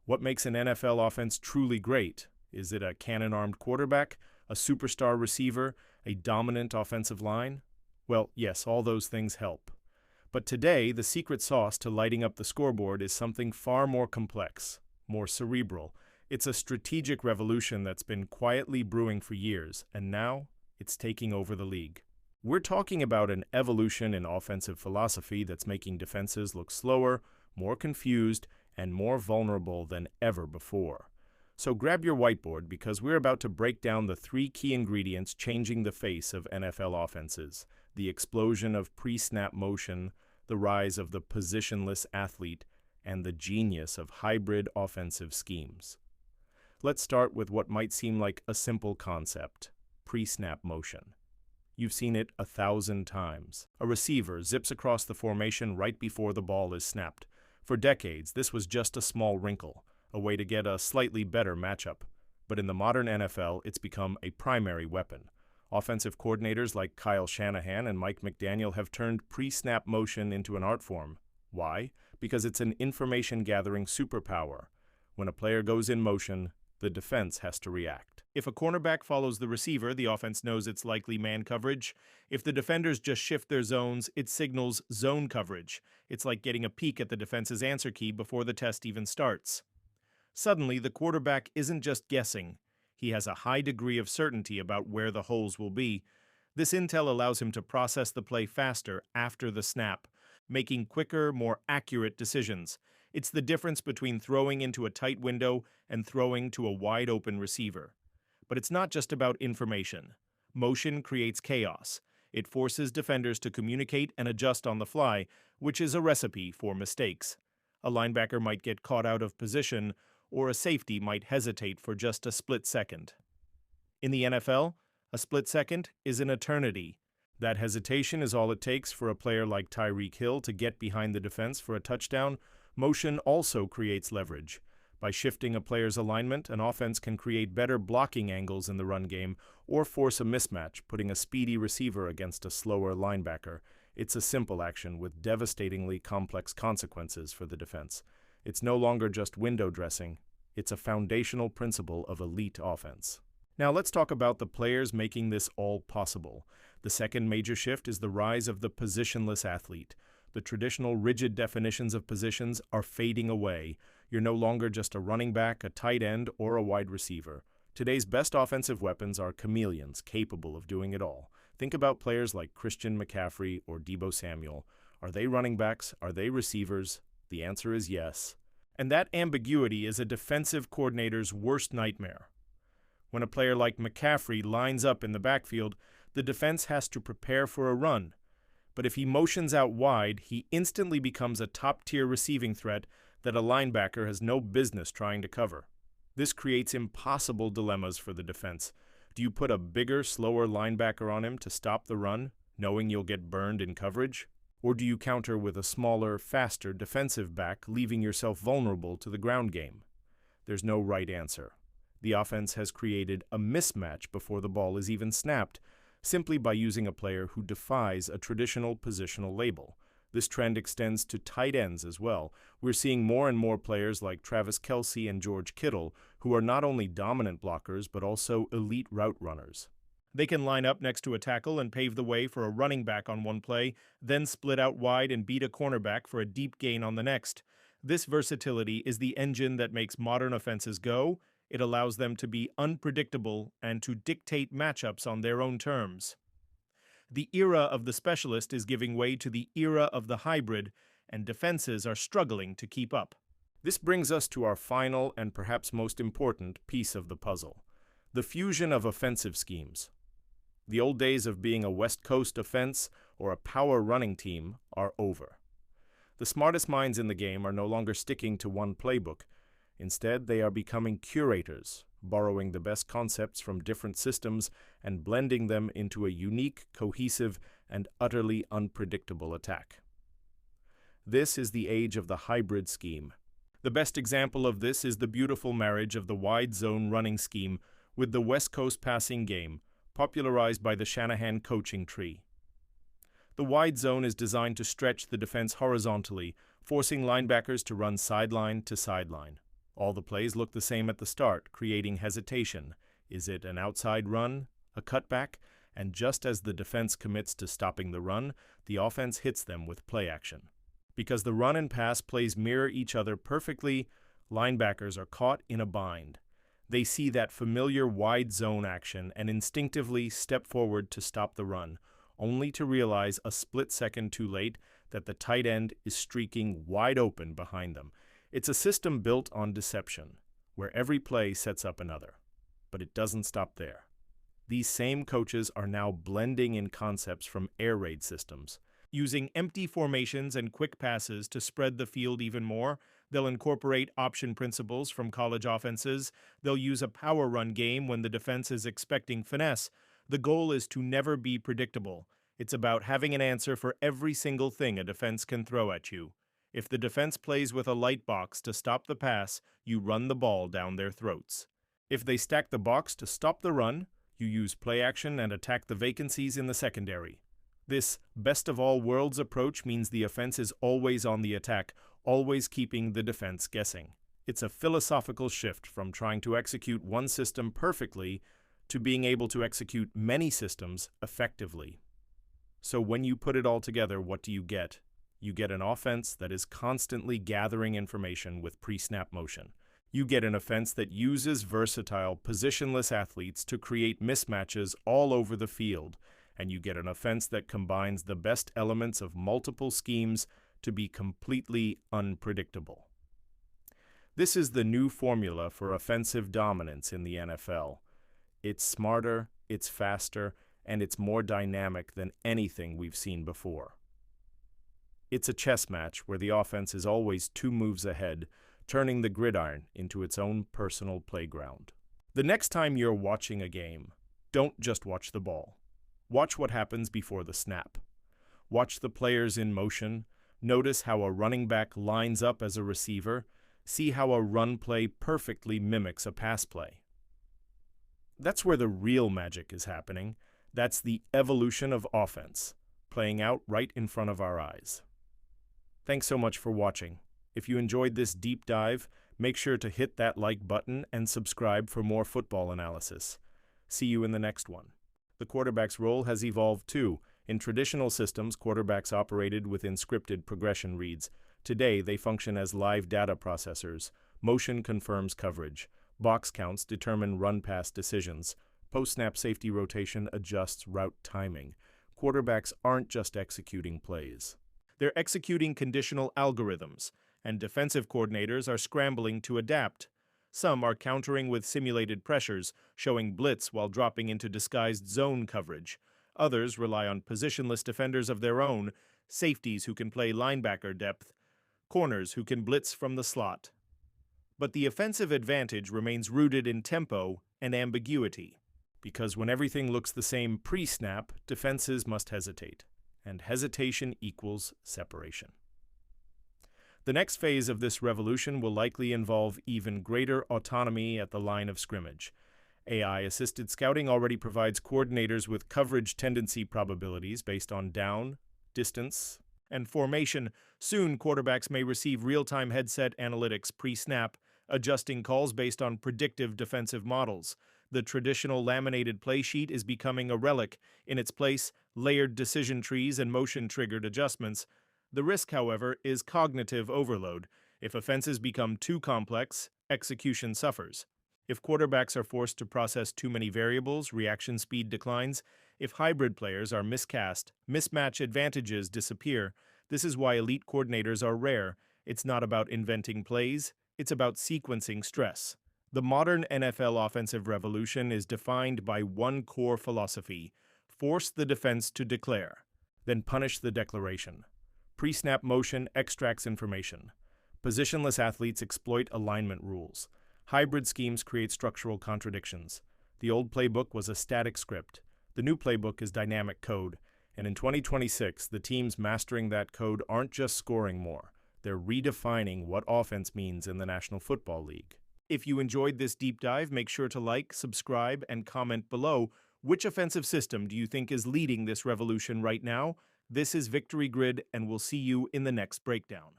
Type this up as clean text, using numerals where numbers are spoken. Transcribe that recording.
What makes an NFL offense truly great? Is it a cannon-armed quarterback, a superstar receiver, a dominant offensive line? Well, yes, all those things help. But today, the secret sauce to lighting up the scoreboard is something far more complex, more cerebral. It's a strategic revolution that's been quietly brewing for years, and now it's taking over the league. We're talking about an evolution in offensive philosophy that's making defenses look slower, more confused, and more vulnerable than ever before. So grab your whiteboard because we're about to break down the three key ingredients changing the face of NFL offenses: the explosion of pre-snap motion, the rise of the positionless athlete, and the genius of hybrid offensive schemes. Let's start with what might seem like a simple concept: pre-snap motion. You've seen it 1,000 times. A receiver zips across the formation right before the ball is snapped. For decades, this was just a small wrinkle, a way to get a slightly better matchup. But in the modern NFL, it's become a primary weapon. Offensive coordinators like Kyle Shanahan and Mike McDaniel have turned pre-snap motion into an art form. Why? Because it's an information-gathering superpower. When a player goes in motion, the defense has to react. If a cornerback follows the receiver, the offense knows it's likely man coverage. If the defenders just shift their zones, it signals zone coverage. It's like getting a peek at the defense's answer key before the test even starts. Suddenly, the quarterback isn't just guessing. He has a high degree of certainty about where the holes will be. This intel allows him to process the play faster after the snap, making quicker, more accurate decisions. It's the difference between throwing into a tight window and throwing to a wide-open receiver. But it's not just about information. Motion creates chaos. It forces defenders to communicate and adjust on the fly, which is a recipe for mistakes. A linebacker might get caught out of position, or a safety might hesitate for just a split second. In the NFL, a split second is an eternity. That hesitation is all it takes for a player like Tyreek Hill to get behind the defense for a touchdown. Motion also creates leverage. By shifting a player's alignment, an offense can create better blocking angles in the run game or force a mismatch, putting a speedy receiver against a slower linebacker. It's a simple action with devastatingly complex consequences for the defense. It's no longer just window dressing. It's a foundational principle of elite offense. Now let's talk about the players making this all possible. The second major shift is the rise of the positionless athlete. The traditional rigid definitions of positions are fading away. You're no longer just a running back, a tight end, or a wide receiver. Today's best offensive weapons are chameleons, capable of doing it all. Think about players like Christian McCaffrey or Deebo Samuel. Are they running backs? Are they receivers? The answer is yes. And that ambiguity is a defensive coordinator's worst nightmare. When a player like McCaffrey lines up in the backfield, the defense has to prepare for a run. But if he motions out wide, he instantly becomes a top-tier receiving threat that a linebacker has no business trying to cover. This creates impossible dilemmas for the defense. Do you put a bigger, slower linebacker on him to stop the run, knowing you'll get burned in coverage? Or do you counter with a smaller, faster defensive back, leaving yourself vulnerable to the ground game? There's no right answer. The offense has created a mismatch before the ball is even snapped, simply by using a player who defies a traditional positional label. This trend extends to tight ends as well. We're seeing more and more players like Travis Kelce and George Kittle, who are not only dominant blockers but also elite route runners. They can line up next to a tackle and pave the way for a running back on one play, then split out wide and beat a cornerback for a deep gain on the next. This versatility is the engine that makes modern offenses go. It allows them to be unpredictable and to dictate matchups on their own terms. The era of the specialist is giving way to the era of the hybrid, and defenses are struggling to keep up. This brings us to our final and perhaps most important piece of the puzzle: the fusion of offensive schemes. The old days of being a West Coast offense or a power running team are over. The smartest minds in the game are no longer sticking to one playbook. Instead, they are becoming curators, borrowing the best concepts from different systems and blending them into a unique, cohesive, and utterly unpredictable attack. This is the age of the hybrid scheme. The best example of this is the beautiful marriage of the wide zone running scheme with the West Coast passing game, popularized by the Shanahan coaching tree. The wide zone is designed to stretch the defense horizontally, forcing linebackers to run sideline to sideline. All the plays look the same at the start, creating hesitation. Is it an outside run, a cutback? And just as the defense commits to stopping the run, the offense hits them with play action. Because the run and pass plays mirror each other perfectly, linebackers are caught in a bind. They see that familiar wide zone action and instinctively step forward to stop the run, only to realize a split second too late that the tight end is streaking wide open behind them. It's a system built on deception, where every play sets up another. But it doesn't stop there. These same coaches are now blending in concepts from air raid systems. Using empty formations and quick passes to spread the field even more, they'll incorporate option principles from college offenses. They'll use a power run game when the defense is expecting finesse. The goal is to never be predictable. It's about having an answer for every single thing a defense can throw at you. If the defense plays with a light box to stop the pass, you run the ball down their throats. If they stack the box to stop the run, you use play action and attack the vacancies in the secondary. This best-of-all-worlds approach means the offense is always on the attack, always keeping the defense guessing. It's a philosophical shift from trying to execute one system perfectly to being able to execute many systems effectively. So when you put it all together, what do you get? You get an offense that is constantly gathering information with pre-snap motion. You get an offense that uses versatile, positionless athletes to create mismatches all over the field, and you get an offense that combines the best elements of multiple schemes to be completely unpredictable. This is the new formula for offensive dominance in the NFL. It's smarter, it's faster, and it's more dynamic than anything we've seen before. It's a chess match where the offense is always 2 moves ahead, turning the gridiron into its own personal playground. The next time you're watching a game, don't just watch the ball. Watch what happens before the snap. Watch the players in motion. Notice how a running back lines up as a receiver. See how a run play perfectly mimics a pass play. That's where the real magic is happening. That's the evolution of offense, playing out right in front of our eyes. Thanks so much for watching. If you enjoyed this deep dive, make sure to hit that like button and subscribe for more football analysis. See you in the next one. The quarterback's role has evolved too. In traditional systems, quarterbacks operated within scripted progression reads. Today, they function as live data processors. Motion confirms coverage. Box counts determine run-pass decisions. Post-snap safety rotation adjusts route timing. Quarterbacks aren't just executing plays. They're executing conditional algorithms, and defensive coordinators are scrambling to adapt. Some are countering with simulated pressures, showing blitz while dropping into disguised zone coverage. Others rely on positionless defenders of their own, safeties who can play linebacker depth, corners who can blitz from the slot. But the offensive advantage remains rooted in tempo and ambiguity, because when everything looks the same pre-snap, defenses must hesitate, and hesitation equals separation. The next phase of this revolution will likely involve even greater autonomy at the line of scrimmage. AI-assisted scouting already provides coordinators with coverage tendency probabilities based on down, distance, and formation. Soon, quarterbacks may receive real-time headset analytics pre-snap, adjusting calls based on predictive defensive models. The traditional laminated play sheet is becoming a relic. In its place, layered decision trees and motion-triggered adjustments. The risk, however, is cognitive overload. If offenses become too complex, execution suffers. If quarterbacks are forced to process too many variables, reaction speed declines. If hybrid players are miscast, mismatch advantages disappear. This is why elite coordinators are rare. It's not about inventing plays, it's about sequencing stress. The modern NFL offensive revolution is defined by one core philosophy: force the defense to declare, then punish the declaration. Pre-snap motion extracts information. Positionless athletes exploit alignment rules. Hybrid schemes create structural contradictions. The old playbook was a static script. The new playbook is dynamic code. And in 2026, the teams mastering that code aren't just scoring more. They're redefining what offense means in the National Football League. If you enjoyed this deep dive, make sure to like, subscribe, and comment below. Which offensive system do you think is leading this revolution right now? This is Victory Grid, and we'll see you in the next breakdown.